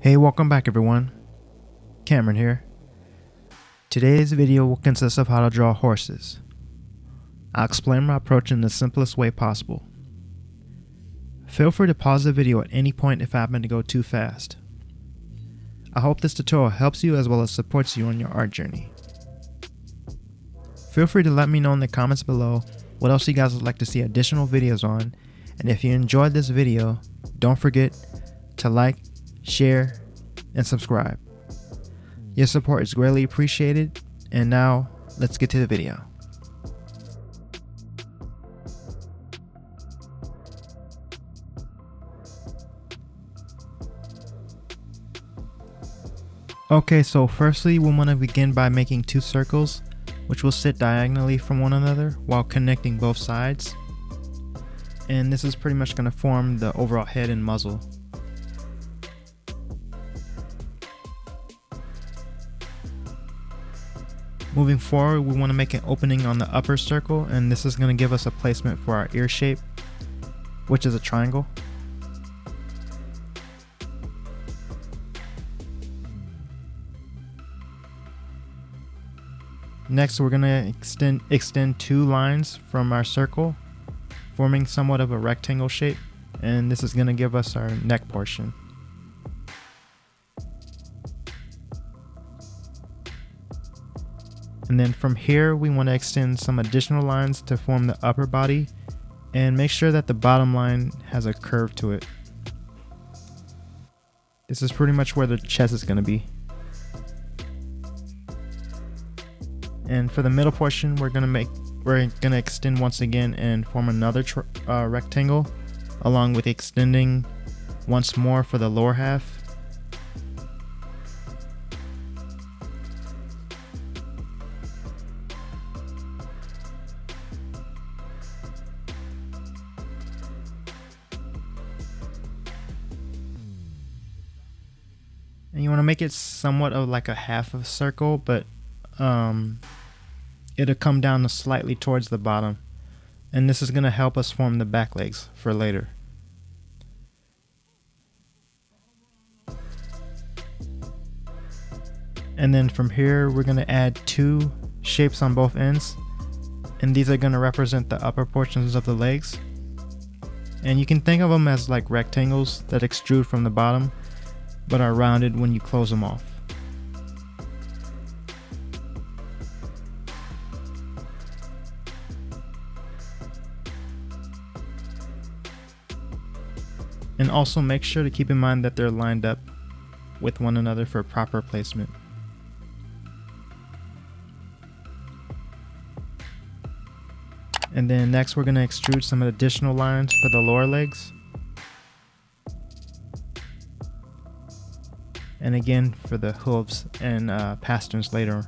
Hey, welcome back everyone. Cameron here. Today's video will consist of how to draw horses. I'll explain my approach in the simplest way possible. Feel free to pause the video at any point if I happen to go too fast. I hope this tutorial helps you as well as supports you on your art journey. Feel free to let me know in the comments below what else you guys would like to see additional videos on, and if you enjoyed this video, don't forget to like, share, and subscribe. Your support is greatly appreciated, and now let's get to the video. Okay, so firstly we want to begin by making two circles which will sit diagonally from one another while connecting both sides, and this is pretty much going to form the overall head and muzzle. Moving forward, we want to make an opening on the upper circle, and this is going to give us a placement for our ear shape, which is a triangle. Next, we're going to extend two lines from our circle, forming somewhat of a rectangle shape, and this is going to give us our neck portion. And then from here, we want to extend some additional lines to form the upper body, and make sure that the bottom line has a curve to it. This is pretty much where the chest is going to be. And for the middle portion, we're gonna extend once again and form another rectangle, along with extending once more for the lower half. And you want to make it somewhat of like a half of a circle, but it'll come down slightly towards the bottom, and this is going to help us form the back legs for later. And then from here, we're going to add two shapes on both ends, and these are going to represent the upper portions of the legs. And you can think of them as like rectangles that extrude from the bottom but are rounded when you close them off. And also make sure to keep in mind that they're lined up with one another for proper placement. And then next we're going to extrude some additional lines for the lower legs. And again for the hooves and pasterns later.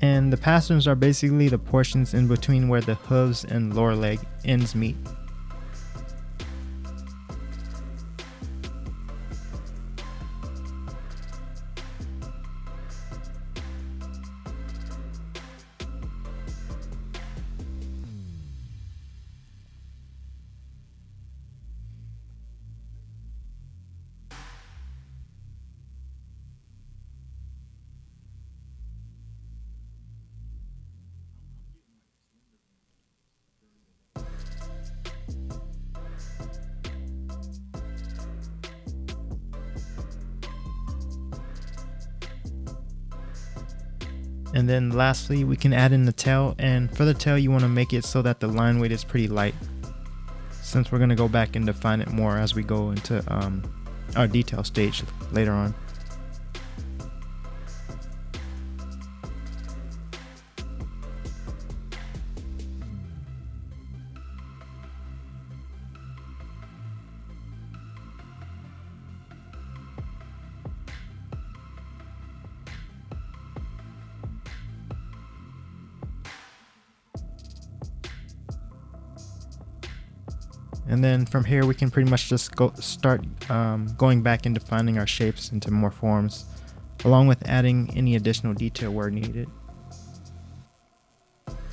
And the pasterns are basically the portions in between where the hooves and lower leg ends meet. And then lastly, we can add in the tail, and for the tail you want to make it so that the line weight is pretty light, since we're going to go back and define it more as we go into our detail stage later on. And then from here we can pretty much just start going back and defining our shapes into more forms, along with adding any additional detail where needed. Thank you.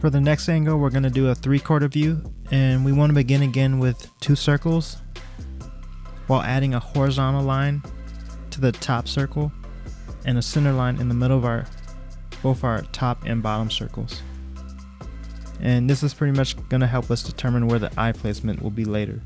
For the next angle, we're going to do a 3/4 view, and we want to begin again with 2 circles while adding a horizontal line to the top circle and a center line in the middle of both our top and bottom circles. And this is pretty much going to help us determine where the eye placement will be later.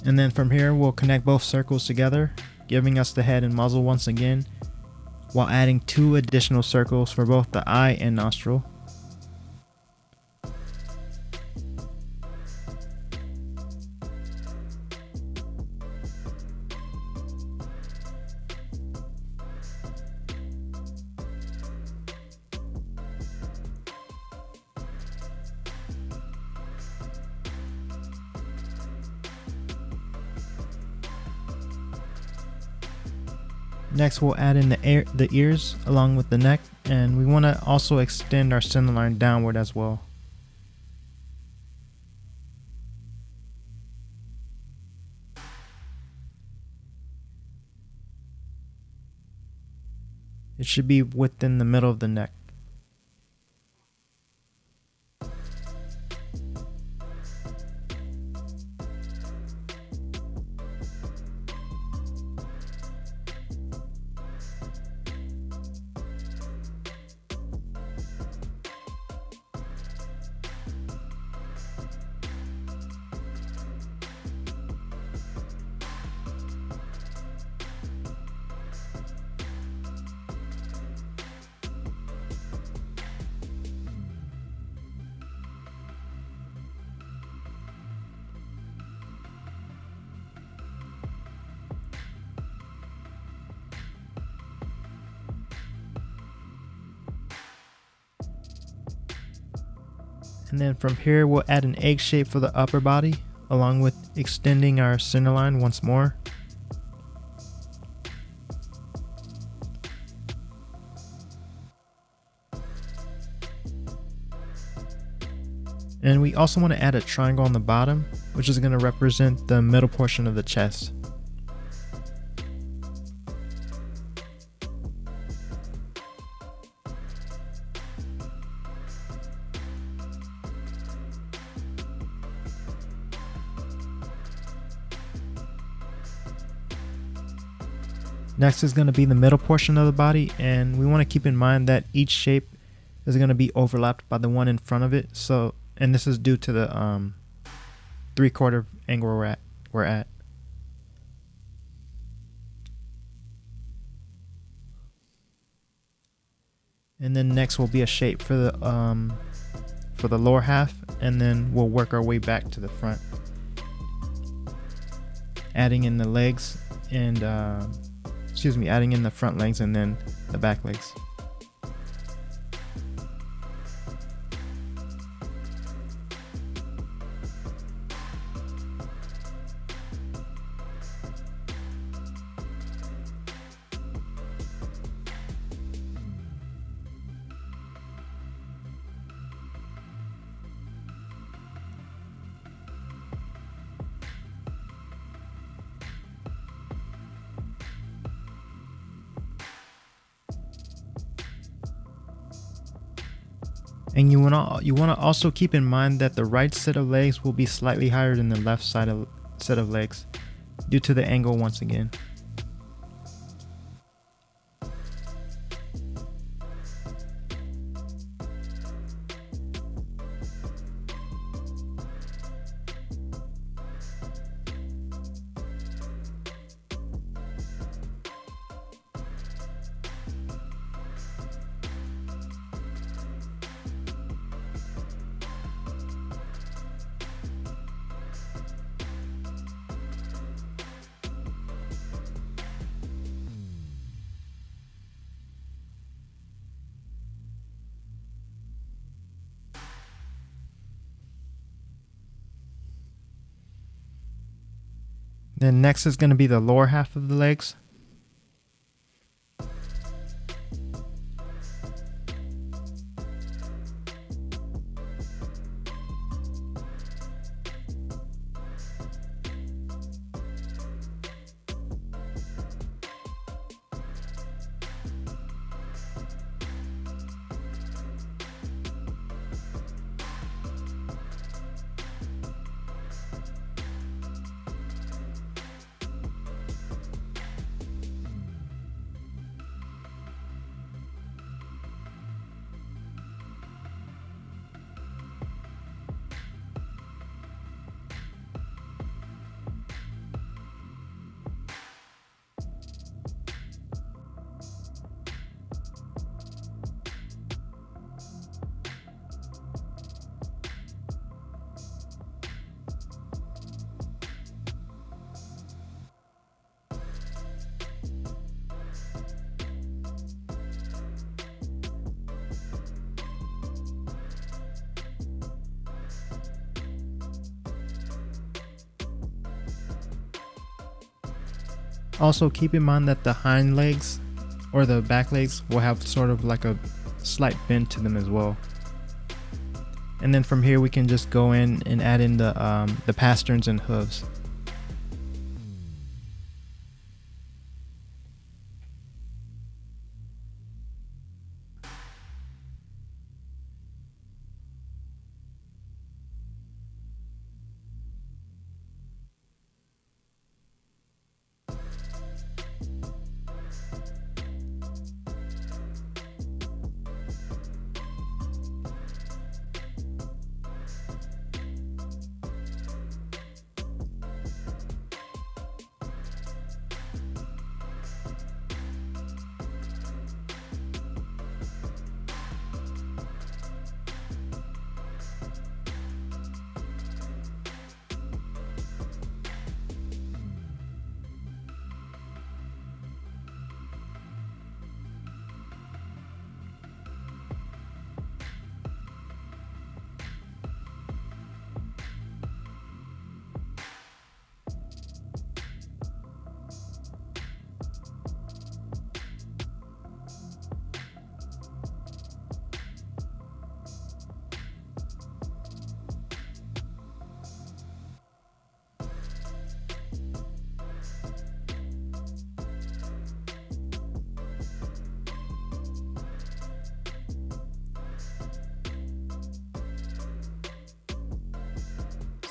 And then from here, we'll connect both circles together, giving us the head and muzzle once again, while adding 2 additional circles for both the eye and nostril. Next, we'll add in the ears along with the neck, and we want to also extend our center line downward as well. It should be within the middle of the neck. And then from here, we'll add an egg shape for the upper body, along with extending our center line once more. And we also want to add a triangle on the bottom, which is going to represent the middle portion of the chest. Next is going to be the middle portion of the body, and we want to keep in mind that each shape is going to be overlapped by the one in front of it. And this is due to the 3/4 angle we're at. And then next will be a shape for the lower half, and then we'll work our way back to the front, adding in the legs and adding in the front legs and then the back legs. And you want to also keep in mind that the right set of legs will be slightly higher than the left set of legs due to the angle once again. Then next is going to be the lower half of the legs. Also, keep in mind that the hind legs or the back legs will have sort of like a slight bend to them as well. And then from here we can just go in and add in the pasterns and hooves.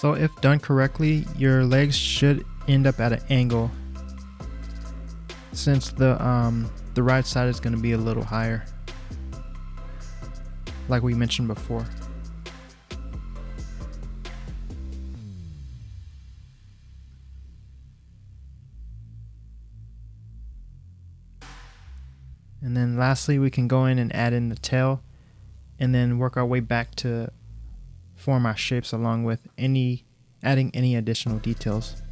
So if done correctly, your legs should end up at an angle, since the right side is going to be a little higher, like we mentioned before. And then lastly, we can go in and add in the tail, and then work our way back to form our shapes along with adding any additional details.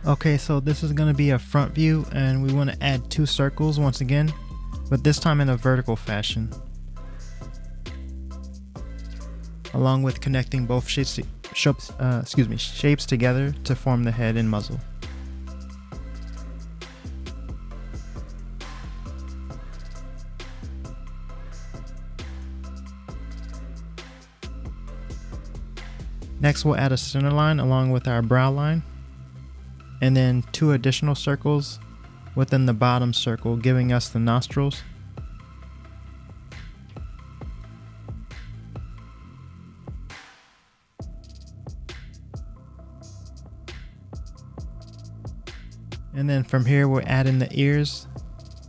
Okay, so this is going to be a front view, and we want to add 2 circles once again, but this time in a vertical fashion, along with connecting both shapes together to form the head and muzzle. Next, we'll add a center line along with our brow line, and then 2 additional circles within the bottom circle, giving us the nostrils. And then from here, we'll add in the ears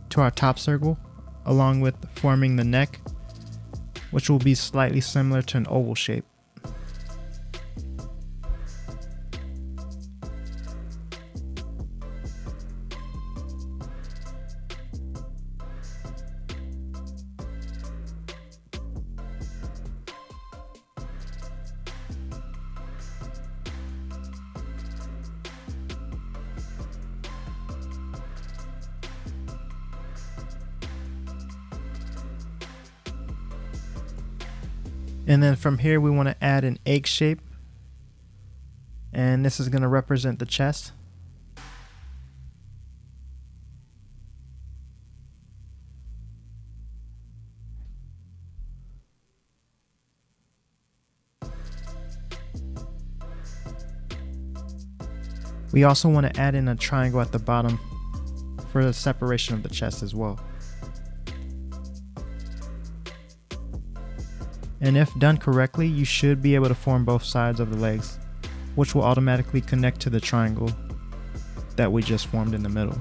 to our top circle, along with forming the neck, which will be slightly similar to an oval shape. And then from here, we want to add an egg shape, and this is going to represent the chest. We also want to add in a triangle at the bottom for the separation of the chest as well. And if done correctly, you should be able to form both sides of the legs, which will automatically connect to the triangle that we just formed in the middle.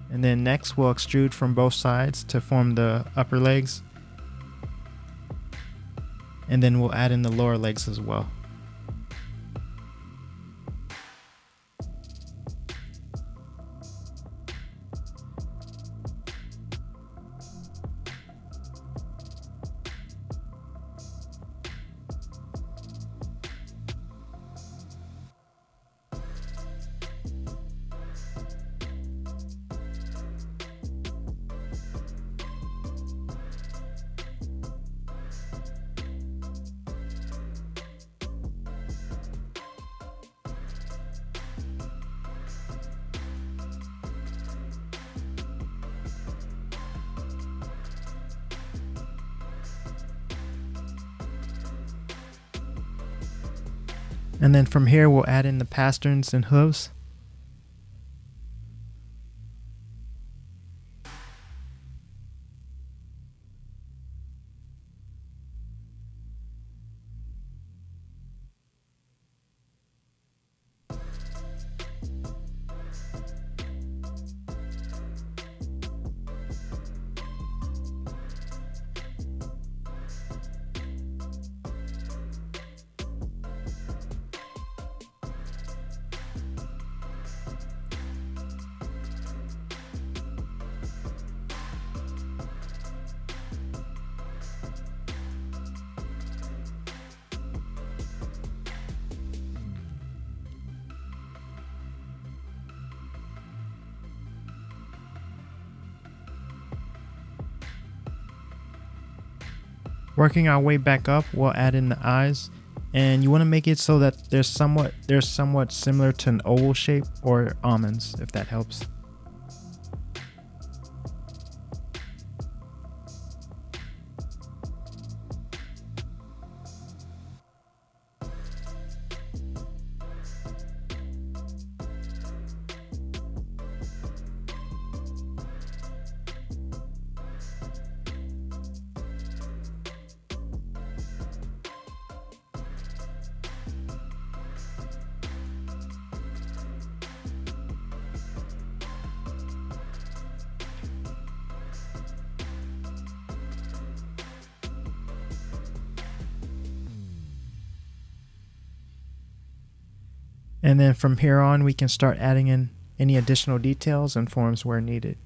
And then next, we'll extrude from both sides to form the upper legs, and then we'll add in the lower legs as well. And then from here, we'll add in the pasterns and hooves. Working our way back up, we'll add in the eyes, and you want to make it so that they're somewhat similar to an oval shape or almonds, if that helps. And then from here on, we can start adding in any additional details and forms where needed.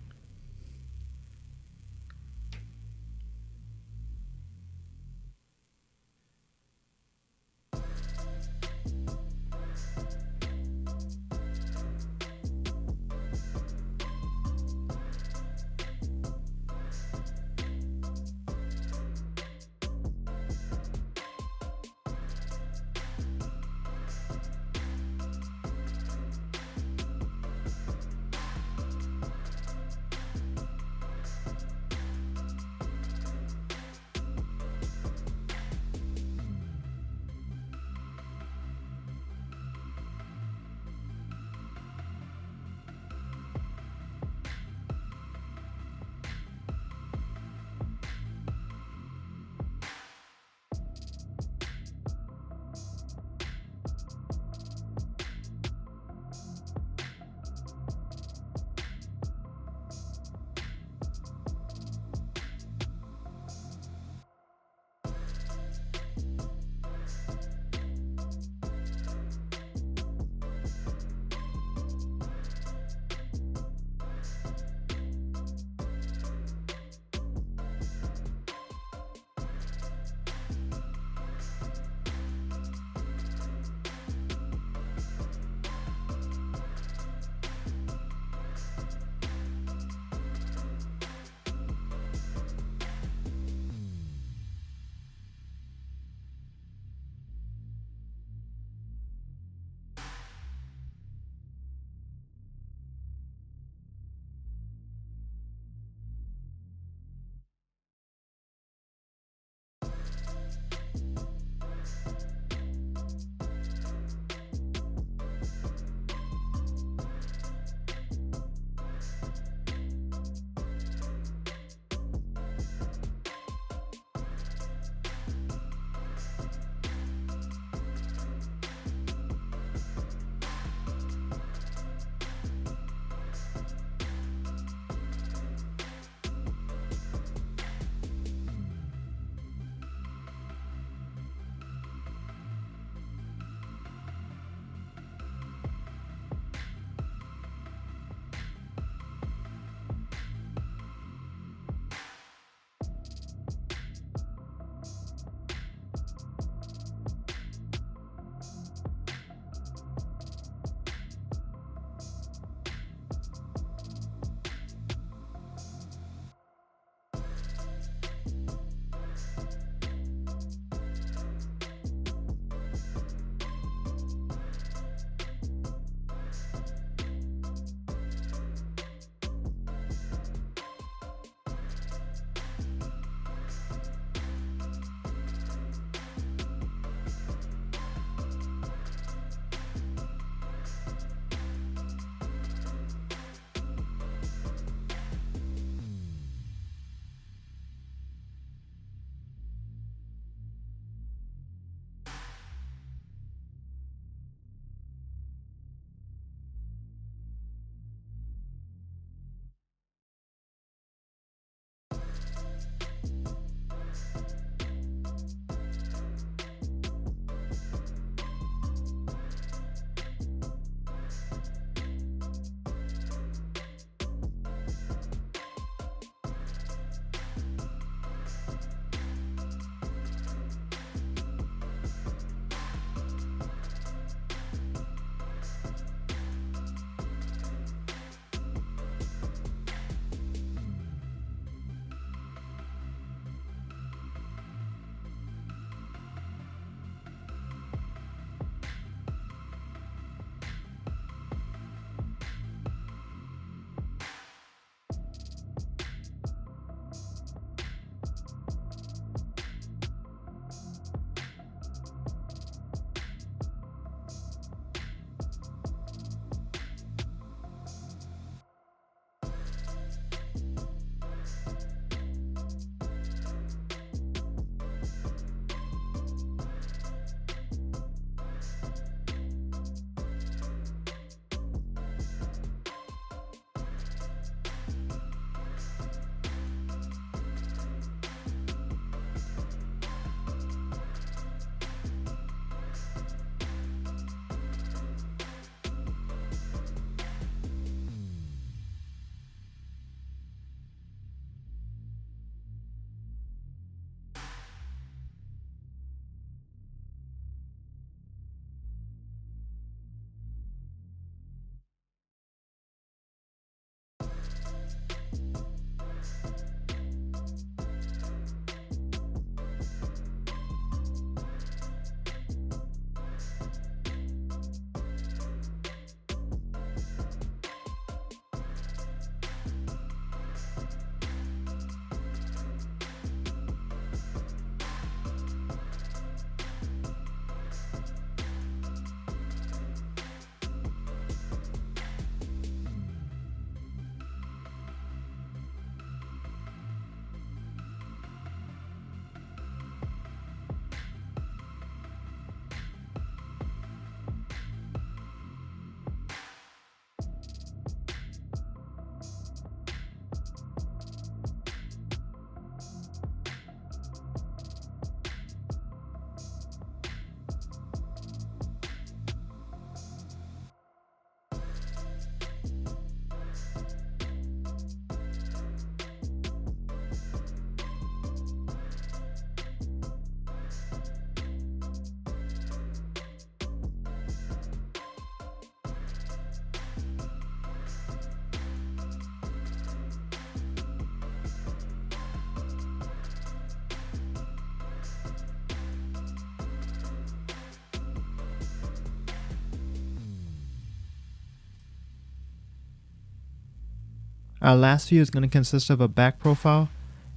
Our last view is going to consist of a back profile,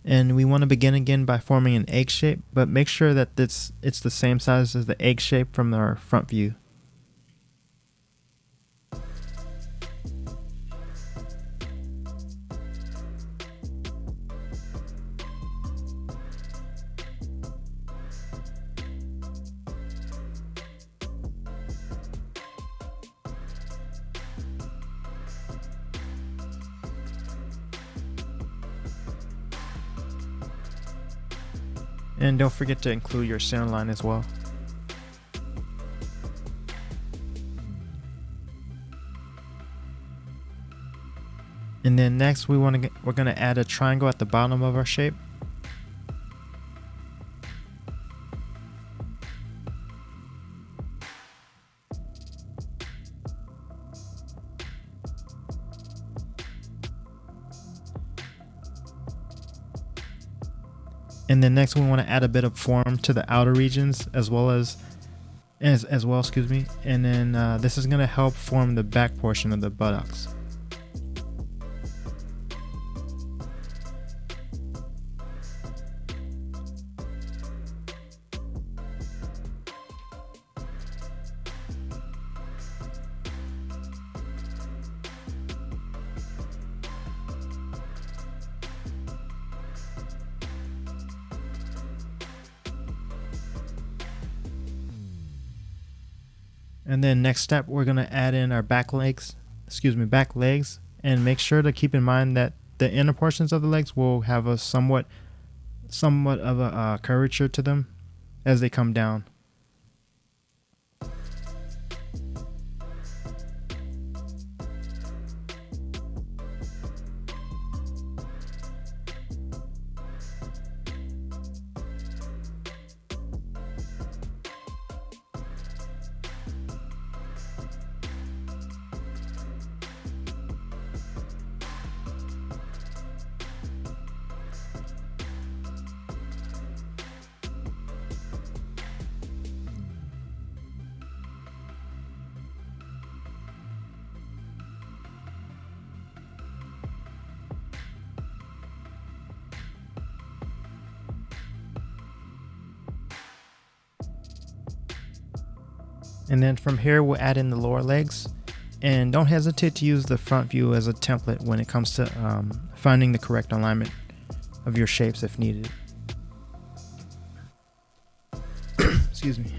and we want to begin again by forming an egg shape, but make sure that it's the same size as the egg shape from our front view. And don't forget to include your center line as well. And then next we're going to add a triangle at the bottom of our shape. And then next we want to add a bit of form to the outer regions as well, excuse me. And then this is going to help form the back portion of the buttocks. And then next step, we're going to add in our back legs, and make sure to keep in mind that the inner portions of the legs will have a somewhat of a curvature to them as they come down. And then from here we'll add in the lower legs, and don't hesitate to use the front view as a template when it comes to finding the correct alignment of your shapes if needed. Excuse me.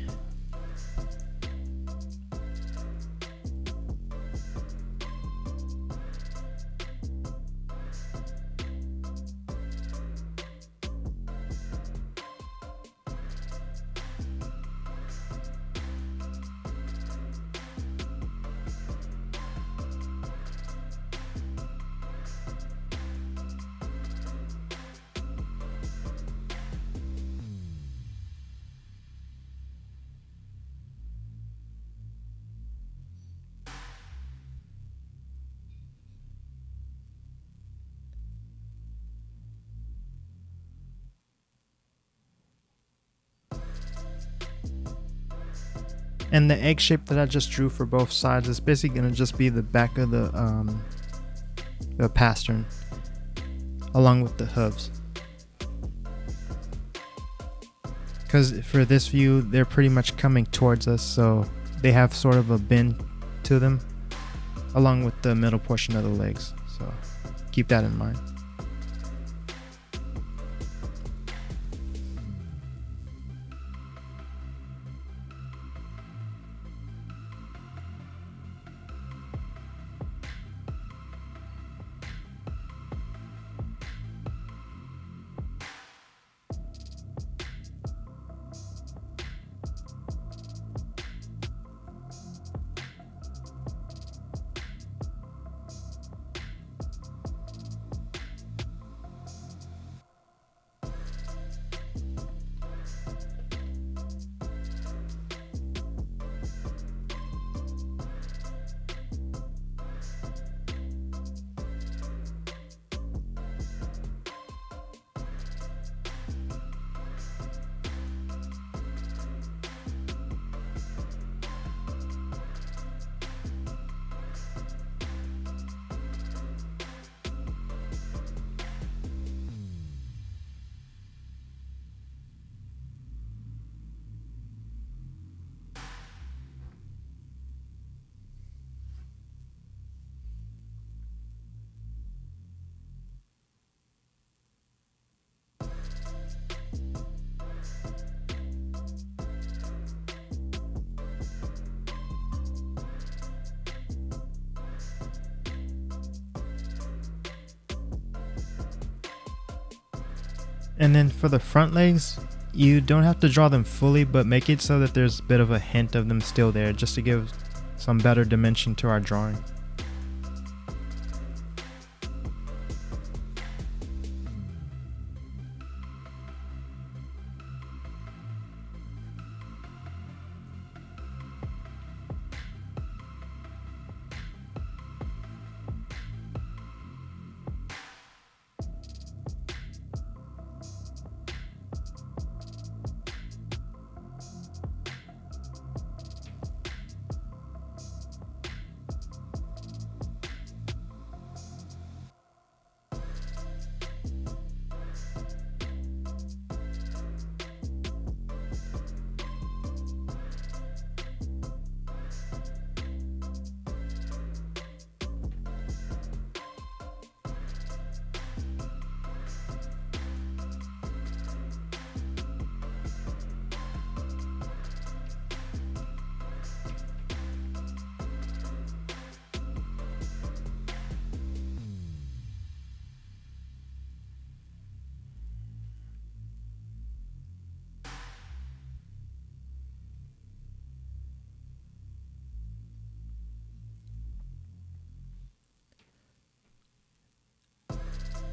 And the egg shape that I just drew for both sides is basically going to just be the back of the pastern along with the hooves. Because for this view, they're pretty much coming towards us, so they have sort of a bend to them along with the middle portion of the legs. So keep that in mind. And then for the front legs, you don't have to draw them fully, but make it so that there's a bit of a hint of them still there, just to give some better dimension to our drawing.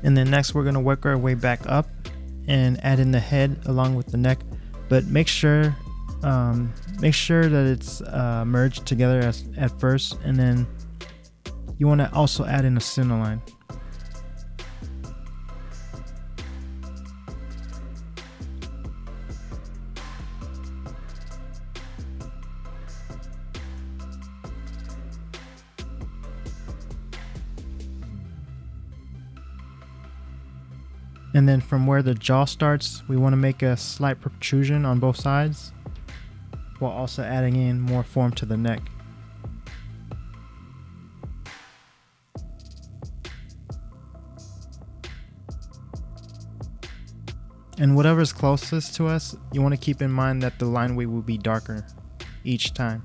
And then next we're going to work our way back up and add in the head along with the neck, but make sure that it's merged together at first, and then you want to also add in a center line. And then from where the jaw starts, we want to make a slight protrusion on both sides, while also adding in more form to the neck. And whatever's closest to us, you want to keep in mind that the line weight will be darker each time.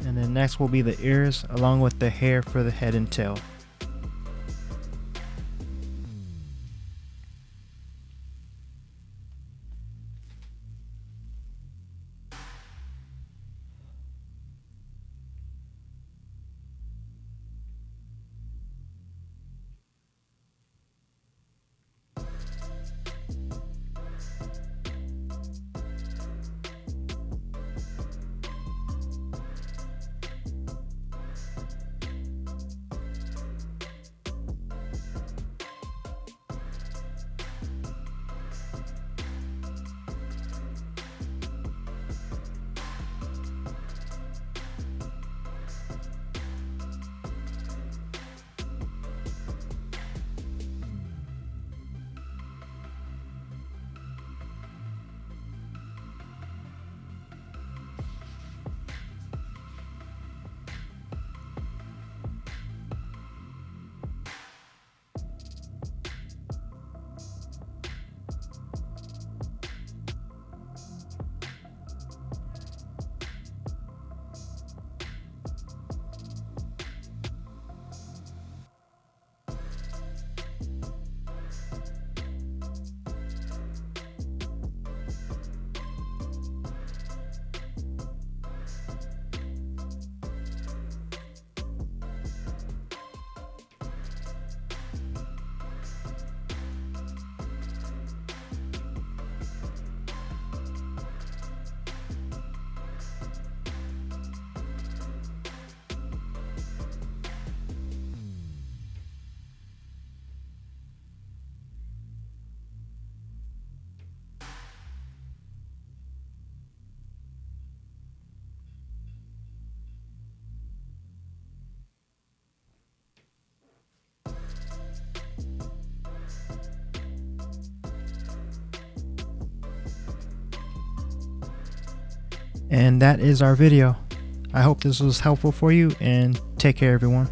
And then next will be the ears, along with the hair for the head and tail. And that is our video. I hope this was helpful for you, and take care, everyone.